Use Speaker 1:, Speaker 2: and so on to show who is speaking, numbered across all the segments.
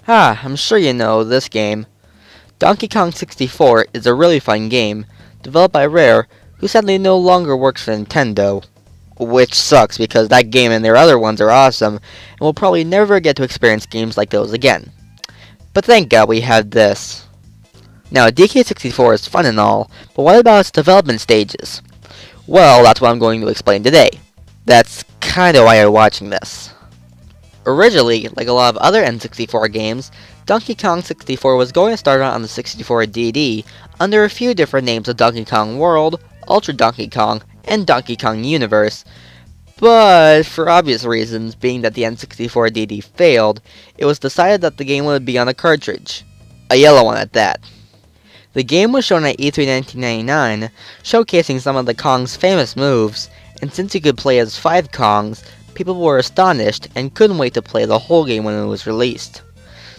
Speaker 1: I'm sure you know this game. Donkey Kong 64 is a really fun game, developed by Rare, who sadly no longer works for Nintendo. Which sucks because that game and their other ones are awesome, and we'll probably never get to experience games like those again. But thank God we have this. Now, DK64 is fun and all, but what about its development stages? Well, that's what I'm going to explain today. That's kinda why you're watching this. Originally, like a lot of other N64 games, Donkey Kong 64 was going to start out on the 64 DD under a few different names of Donkey Kong World, Ultra Donkey Kong, and Donkey Kong Universe, but for obvious reasons, being that the N64 DD failed, it was decided that the game would be on a cartridge. A yellow one at that. The game was shown at E3 1999, showcasing some of the Kong's famous moves, and since you could play as 5 Kongs, people were astonished and couldn't wait to play the whole game when it was released.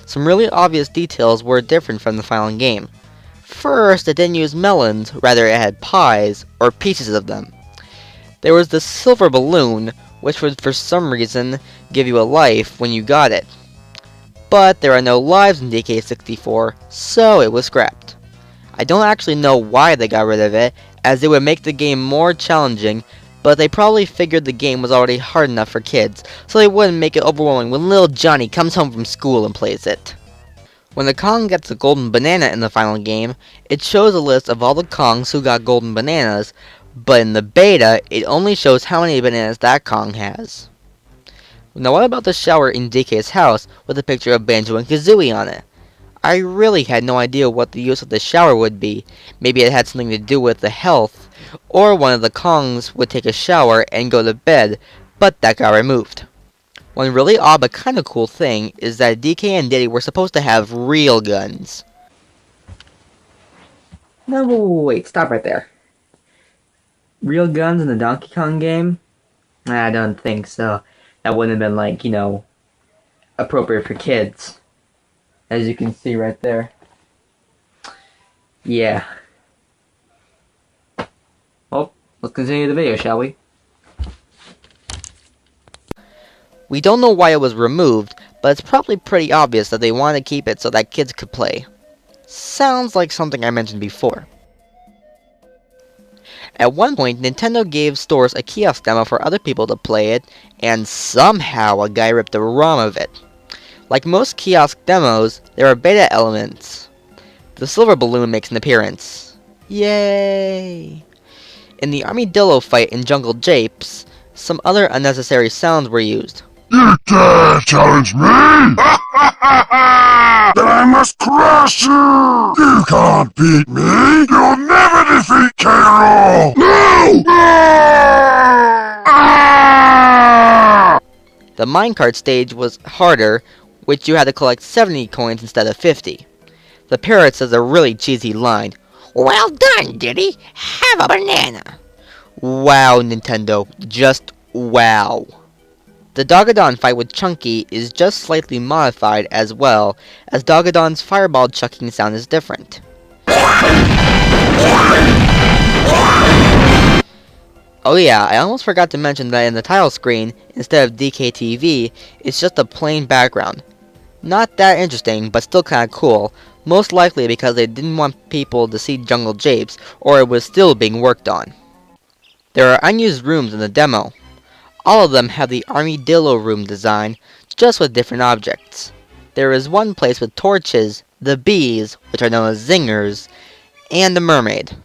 Speaker 1: Some really obvious details were different from the final game. First, it didn't use melons, rather it had pies, or pieces of them. There was the silver balloon, which would for some reason give you a life when you got it. But there are no lives in DK64, so it was scrapped. I don't actually know why they got rid of it, as it would make the game more challenging, but they probably figured the game was already hard enough for kids, so they wouldn't make it overwhelming when little Johnny comes home from school and plays it. When the Kong gets a golden banana in the final game, it shows a list of all the Kongs who got golden bananas, but in the beta, it only shows how many bananas that Kong has. Now what about the shower in DK's house with a picture of Banjo and Kazooie on it? I really had no idea what the use of the shower would be. Maybe it had something to do with the health, or one of the Kongs would take a shower and go to bed, but that got removed. One really odd but kinda cool thing is that DK and Diddy were supposed to have real guns. No, wait, stop right there. Real guns in the Donkey Kong game? I don't think so. That wouldn't have been like, appropriate for kids. As you can see right there. Yeah. Well, let's continue the video, shall we? We don't know why it was removed, but it's probably pretty obvious that they wanted to keep it so that kids could play. Sounds like something I mentioned before. At one point, Nintendo gave stores a kiosk demo for other people to play it, and somehow a guy ripped the ROM of it. Like most kiosk demos, there are beta elements. The silver balloon makes an appearance. Yay! In the Armadillo fight in Jungle Japes, some other unnecessary sounds were used.
Speaker 2: You dare challenge me? Then I must crush you! You can't beat me! You'll never defeat K. Rool! No!
Speaker 1: The minecart stage was harder, which you had to collect 70 coins instead of 50. The parrot says a really cheesy line. Well done, Diddy! Have a banana! Wow, Nintendo. Just wow. The Dogadon fight with Chunky is just slightly modified as well, as Dogadon's fireball chucking sound is different. Oh yeah, I almost forgot to mention that in the title screen, instead of DKTV, it's just a plain background. Not that interesting, but still kinda cool, most likely because they didn't want people to see Jungle Japes, or it was still being worked on. There are unused rooms in the demo. All of them have the Armadillo room design, just with different objects. There is one place with torches, the bees, which are known as zingers, and the mermaid.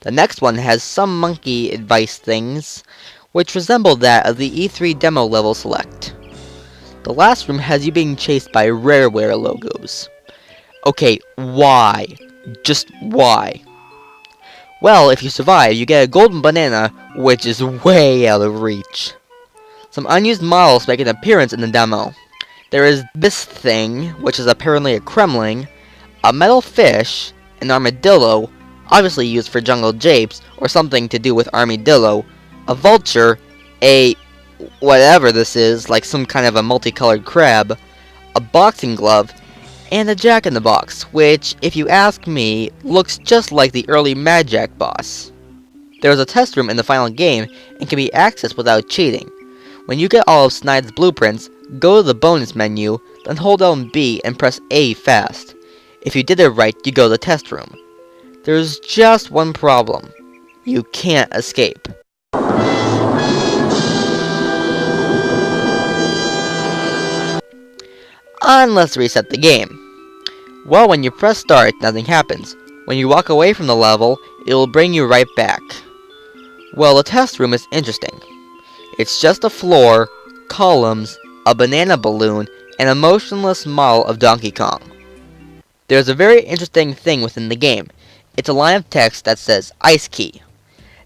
Speaker 1: The next one has some monkey advice things, which resemble that of the E3 demo level select. The last room has you being chased by Rareware logos. Okay, why? Just why? Well, if you survive, you get a golden banana, which is way out of reach. Some unused models make an appearance in the demo. There is this thing, which is apparently a Kremling, a metal fish, an armadillo, obviously used for Jungle Japes, or something to do with Armadillo, a vulture, a whatever this is, like some kind of a multicolored crab, a boxing glove, and a Jack-in-the-Box, which, if you ask me, looks just like the early Mad Jack boss. There is a test room in the final game, and can be accessed without cheating. When you get all of Snide's blueprints, go to the bonus menu, then hold down B and press A fast. If you did it right, you go to the test room. There's just one problem. You can't escape. Unless reset the game. Well, when you press start, nothing happens. When you walk away from the level, it will bring you right back. Well, the test room is interesting. It's just a floor, columns, a banana balloon, and a motionless model of Donkey Kong. There's a very interesting thing within the game. It's a line of text that says Ice Key.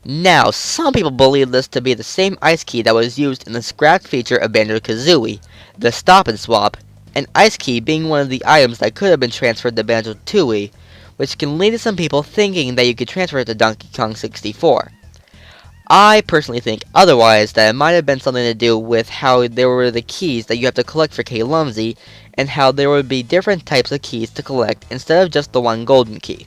Speaker 1: Now, some people believe this to be the same Ice Key that was used in the scratch feature of Banjo-Kazooie, the Stop and Swap, and Ice Key being one of the items that could have been transferred to Banjo-Tooie, which can lead to some people thinking that you could transfer it to Donkey Kong 64. I personally think otherwise, that it might have been something to do with how there were the keys that you have to collect for K. Lumsy, and how there would be different types of keys to collect instead of just the one golden key.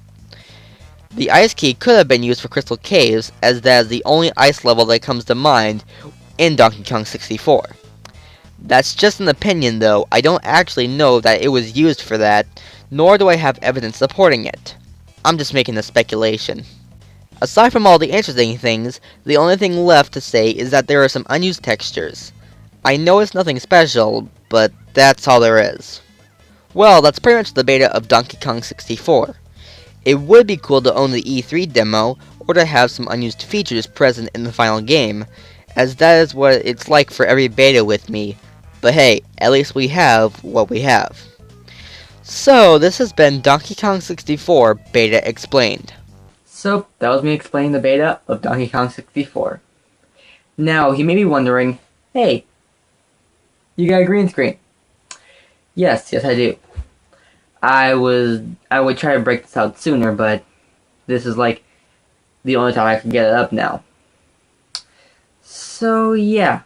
Speaker 1: The ice key could have been used for Crystal Caves, as that is the only ice level that comes to mind in Donkey Kong 64. That's just an opinion though. I don't actually know that it was used for that, nor do I have evidence supporting it. I'm just making a speculation. Aside from all the interesting things, the only thing left to say is that there are some unused textures. I know it's nothing special, but that's all there is. Well, that's pretty much the beta of Donkey Kong 64. It would be cool to own the E3 demo, or to have some unused features present in the final game, as that is what it's like for every beta with me. But hey, at least we have what we have. So, this has been Donkey Kong 64 Beta Explained. So, that was me explaining the beta of Donkey Kong 64. Now, you may be wondering, hey, you got a green screen. Yes, I do. I would try to break this out sooner, but this is like the only time I can get it up now. So, yeah.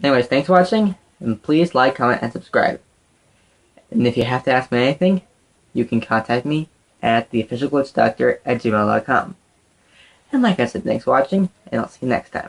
Speaker 1: Anyways, thanks for watching, and please like, comment, and subscribe. And if you have to ask me anything, you can contact me at theofficialglitchdoctor@gmail.com. And like I said, thanks for watching, and I'll see you next time.